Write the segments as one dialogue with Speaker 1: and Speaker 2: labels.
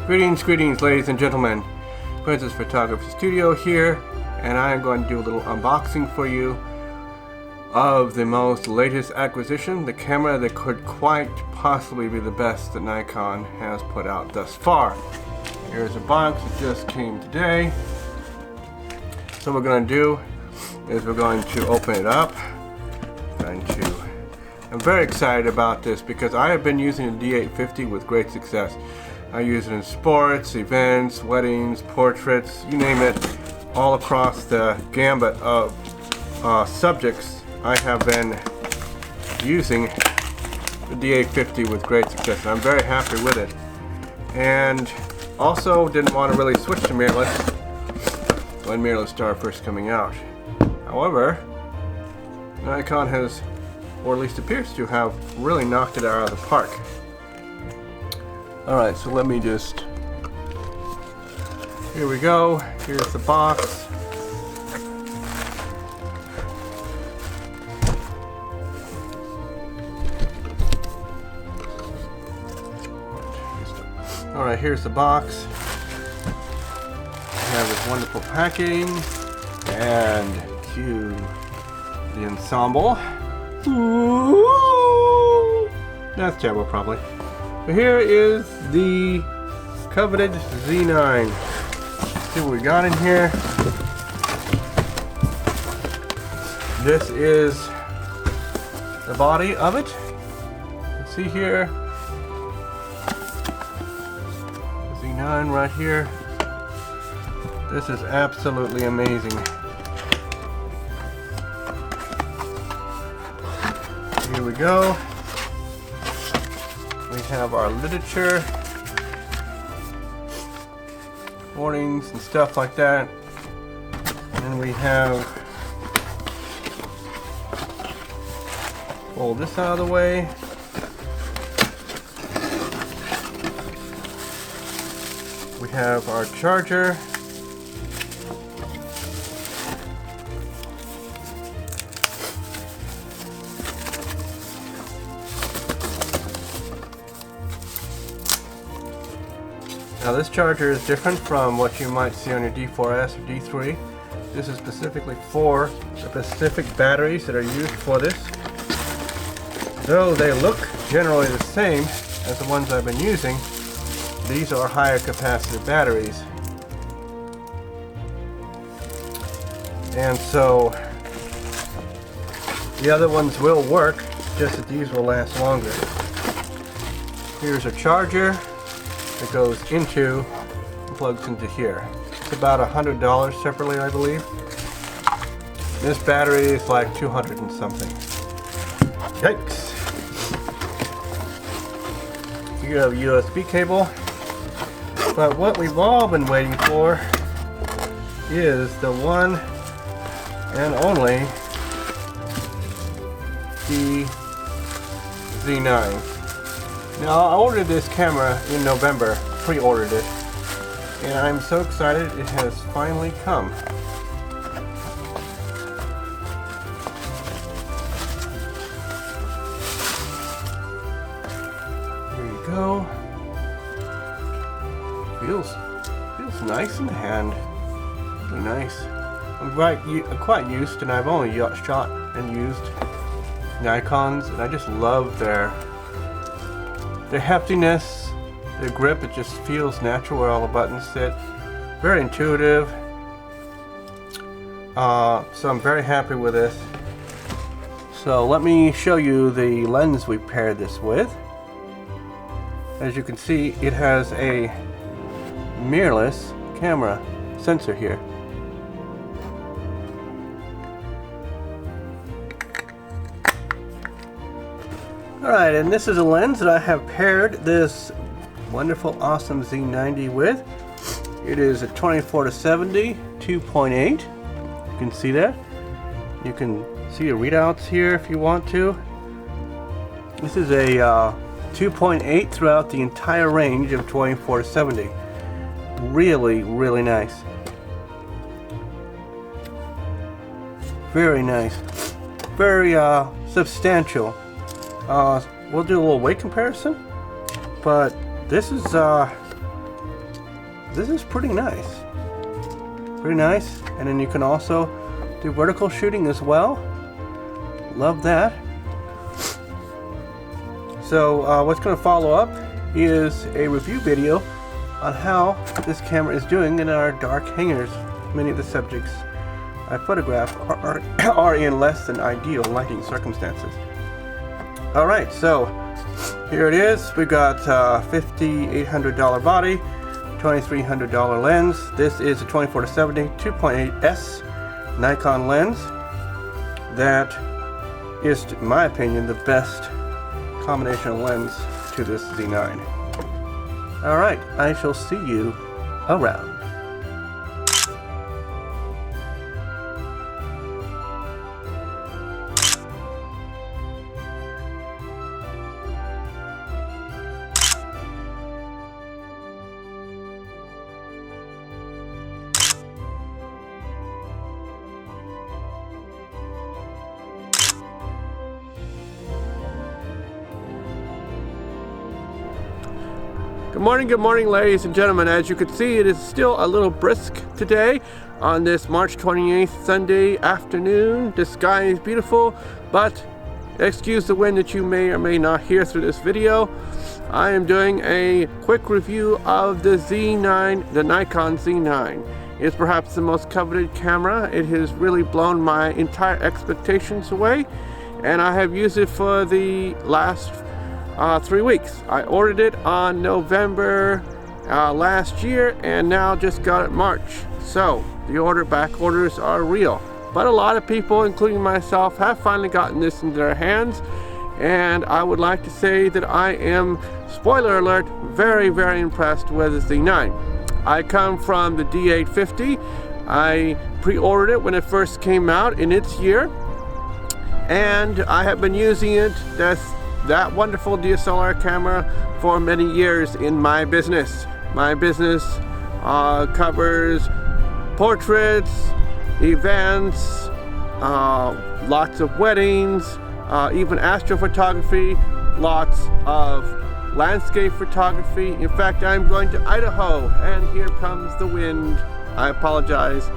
Speaker 1: Greetings, ladies and gentlemen. Princess Photography Studio here, and I am going to do a little unboxing for you of the most latest acquisition, the camera that could quite possibly be the best that Nikon has put out thus far. Here's a box that just came today. So what we're going to do is we're going to open it up. I'm very excited about this because I have been using the D850 with great success. I use it in sports, events, weddings, portraits, you name it, all across the gambit of subjects. I have been using the D850 with great success. I'm very happy with it. And also didn't want to really switch to mirrorless when mirrorless started first coming out. However, Nikon has, or at least appears to have, really knocked it out of the park. Alright, so let me just, here we go, here's the box. Alright, here's the box. We have this wonderful packing, and cue the ensemble. Ooh, that's terrible, probably. So here is the coveted Z9. Let's see what we got in here. This is the body of it. You can see here, the Z9 right here. This is absolutely amazing. Here we go. We have our literature, warnings and stuff like that. And then we have, fold this out of the way. We have our charger. Now this charger is different from what you might see on your D4S or D3. This is specifically for the specific batteries that are used for this. Though they look generally the same as the ones I've been using, these are higher capacity batteries. And so the other ones will work, just that these will last longer. Here's a charger. It goes into and plugs into here. It's about $100 separately, I believe. This battery is like 200 and something. Yikes! You have a USB cable, but what we've all been waiting for is the one and only the Z9. Now, I ordered this camera in November, pre-ordered it, and I'm so excited it has finally come. Here you go. Feels nice in the hand. Really nice. I'm quite used, and I've only shot and used Nikons, and I just love their heftiness, their grip. It just feels natural where all the buttons sit. Very intuitive. So I'm very happy with this. So let me show you the lens we paired this with. As you can see, it has a mirrorless camera sensor here. Alright, and this is a lens that I have paired this wonderful, awesome Z90 with. It is a 24-70 2.8. You can see that. You can see the readouts here if you want to. This is a 2.8 throughout the entire range of 24-70. Really, really nice. Very nice. Very substantial. We'll do a little weight comparison, but this is this is pretty nice. Pretty nice. And then you can also do vertical shooting as well. Love that. So what's going to follow up is a review video on how this camera is doing in our dark hangars. Many of the subjects I photograph are in less than ideal lighting circumstances. Alright, so here it is. We got $5,800 body, $2,300 lens. This is a 24-70 2.8S Nikon lens. That is, in my opinion, the best combination of lens to this Z9. Alright, I shall see you around. Good morning, ladies and gentlemen. As you can see, it is still a little brisk today on this March 28th Sunday afternoon. The sky is beautiful, but excuse the wind that you may or may not hear through this video. I am doing a quick review of the Z9, the Nikon Z9. It's perhaps the most coveted camera. It has really blown my entire expectations away, and I have used it for the last 3 weeks. I ordered it on November last year and now just got it March. So the back orders are real. But a lot of people, including myself, have finally gotten this into their hands. And I would like to say that I am, spoiler alert, very, very impressed with the Z9. I come from the D850. I pre-ordered it when it first came out in its year. And I have been using it, that wonderful DSLR camera, for many years in my business. My business covers portraits, events, lots of weddings, even astrophotography, lots of landscape photography. In fact, I'm going to Idaho, and here comes the wind. I apologize.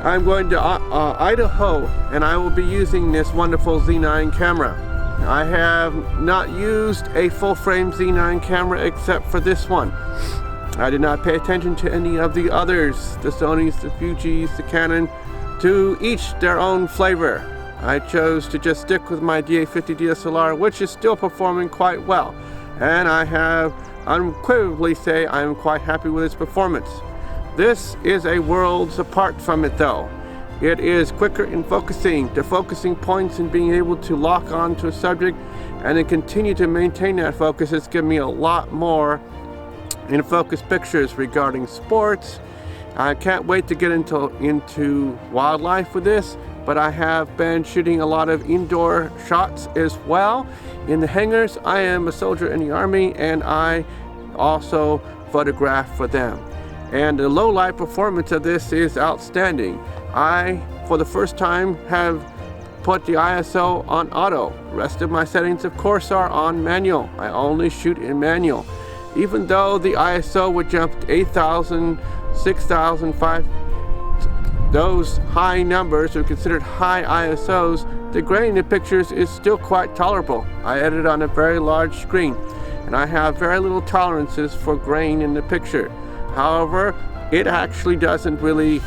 Speaker 1: I'm going to Idaho, and I will be using this wonderful Z9 camera. I have not used a full-frame Z9 camera except for this one. I did not pay attention to any of the others, the Sonys, the Fujis, the Canon, to each their own flavor. I chose to just stick with my D850 DSLR, which is still performing quite well, and I have unequivocally say I am quite happy with its performance. This is a worlds apart from it though. It is quicker in focusing, the focusing points, and being able to lock on to a subject and then continue to maintain that focus. It's given me a lot more in focus pictures regarding sports. I can't wait to get into wildlife with this, but I have been shooting a lot of indoor shots as well. In the hangars, I am a soldier in the Army, and I also photograph for them. And the low light performance of this is outstanding. I, for the first time, have put the ISO on auto. The rest of my settings, of course, are on manual. I only shoot in manual. Even though the ISO would jump to 8,000, 6,000, 5,000, those high numbers are considered high ISOs, the grain in the pictures is still quite tolerable. I edit on a very large screen, and I have very little tolerances for grain in the picture. However, it actually doesn't really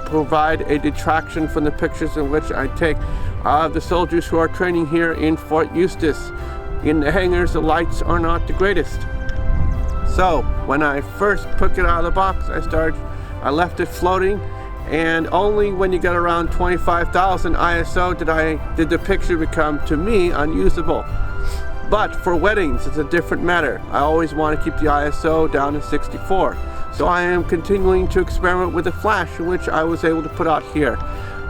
Speaker 1: provide a detraction from the pictures in which I take the soldiers who are training here in Fort Eustis. In the hangars, the lights are not the greatest. So when I first took it out of the box, I left it floating, and only when you get around 25,000 ISO did the picture become, to me, unusable. But for weddings, it's a different matter. I always want to keep the ISO down to 64. So I am continuing to experiment with the flash, which I was able to put out here.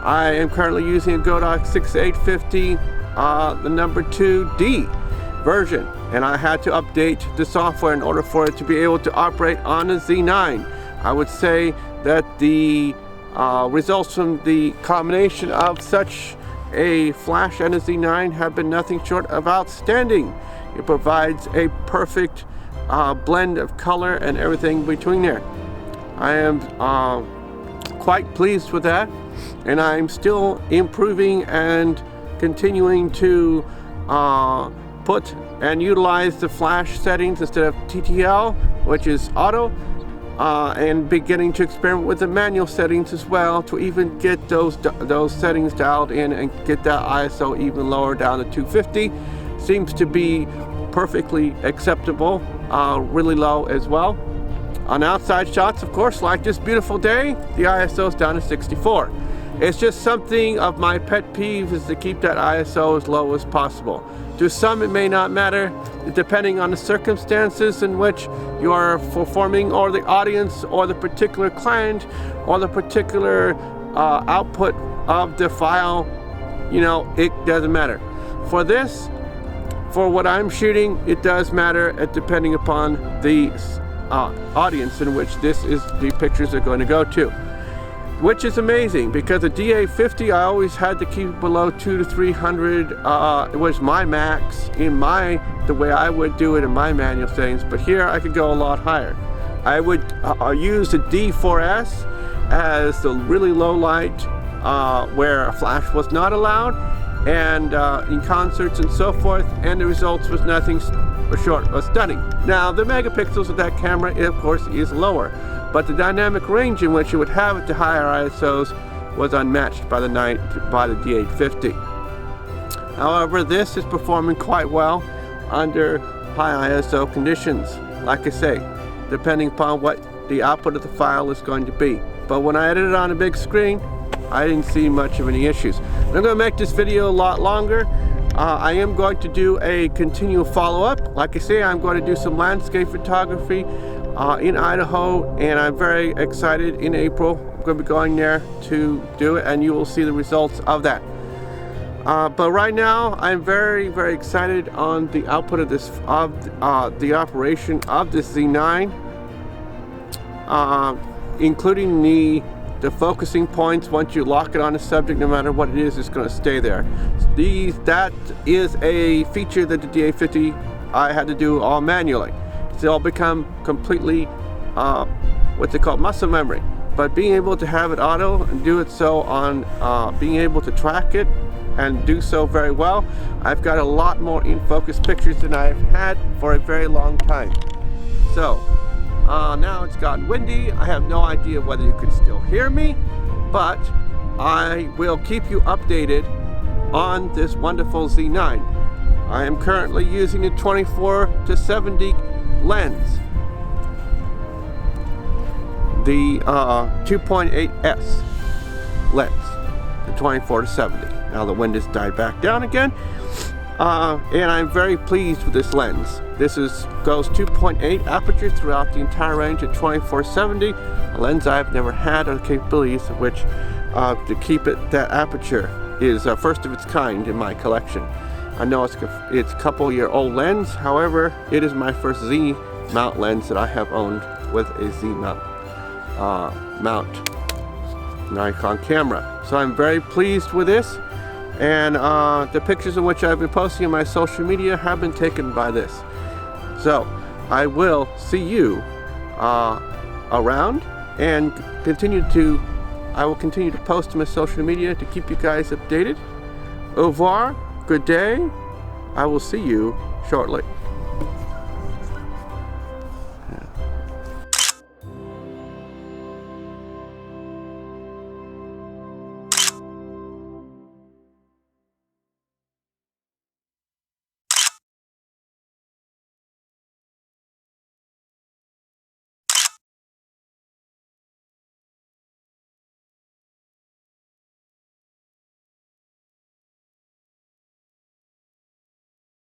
Speaker 1: I am currently using a Godox 6850, the number 2D version, and I had to update the software in order for it to be able to operate on a Z9. I would say that the results from the combination of such a flash and a Z9 have been nothing short of outstanding. It provides a perfect blend of color and everything between there. I am quite pleased with that, and I'm still improving and continuing to put and utilize the flash settings instead of TTL, which is auto, and beginning to experiment with the manual settings as well to even get those settings dialed in and get that ISO even lower down to 250. Seems to be perfectly acceptable, really low as well. On outside shots, of course, like this beautiful day, the ISO is down to 64. It's just something of my pet peeves is to keep that ISO as low as possible. To some it may not matter, depending on the circumstances in which you are performing, or the audience, or the particular client, or the particular output of the file. You know, it doesn't matter. For this, for what I'm shooting, it does matter depending upon the audience in which the pictures are going to go to. Which is amazing, because the D850 I always had to keep below 200 to 300. It was my max in the way I would do it in my manual settings, but here I could go a lot higher. I would use the D4S as the really low light where a flash was not allowed, and in concerts and so forth, and the results was nothing short of stunning. Now the megapixels of that camera, of course, is lower, but the dynamic range in which you would have at the higher ISOs was unmatched by the D850. However, this is performing quite well under high ISO conditions, like I say, depending upon what the output of the file is going to be. But when I edited on a big screen, I didn't see much of any issues. I'm going to make this video a lot longer. I am going to do a continual follow-up. Like I say, I'm going to do some landscape photography in Idaho, and I'm very excited. In April I'm going to be going there to do it, and you will see the results of that. But right now I'm very, very excited on the output of this, the operation of this Z9, including the focusing points. Once you lock it on a subject, no matter what it is, it's going to stay there. That is a feature that the D850 I had to do all manually. It's all become completely what they call muscle memory. But being able to have it auto and do it so on being able to track it and do so very well, I've got a lot more in focus pictures than I've had for a very long time. So now it's gotten windy. I have no idea whether you can still hear me, but I will keep you updated on this wonderful Z9. I am currently using a 24 to 70 lens, the 2.8S lens, the 24 to 70. Now the wind has died back down again, and I'm very pleased with this lens. This goes 2.8 aperture throughout the entire range at 24-70, a lens I've never had, or the capabilities of which to keep it that aperture is first of its kind in my collection. I know it's a couple-year-old lens. However, it is my first Z mount lens that I have owned with a Z mount Nikon camera. So I'm very pleased with this, and the pictures in which I've been posting on my social media have been taken by this. So I will see you around, and I will continue to post to my social media to keep you guys updated. Au revoir, good day. I will see you shortly.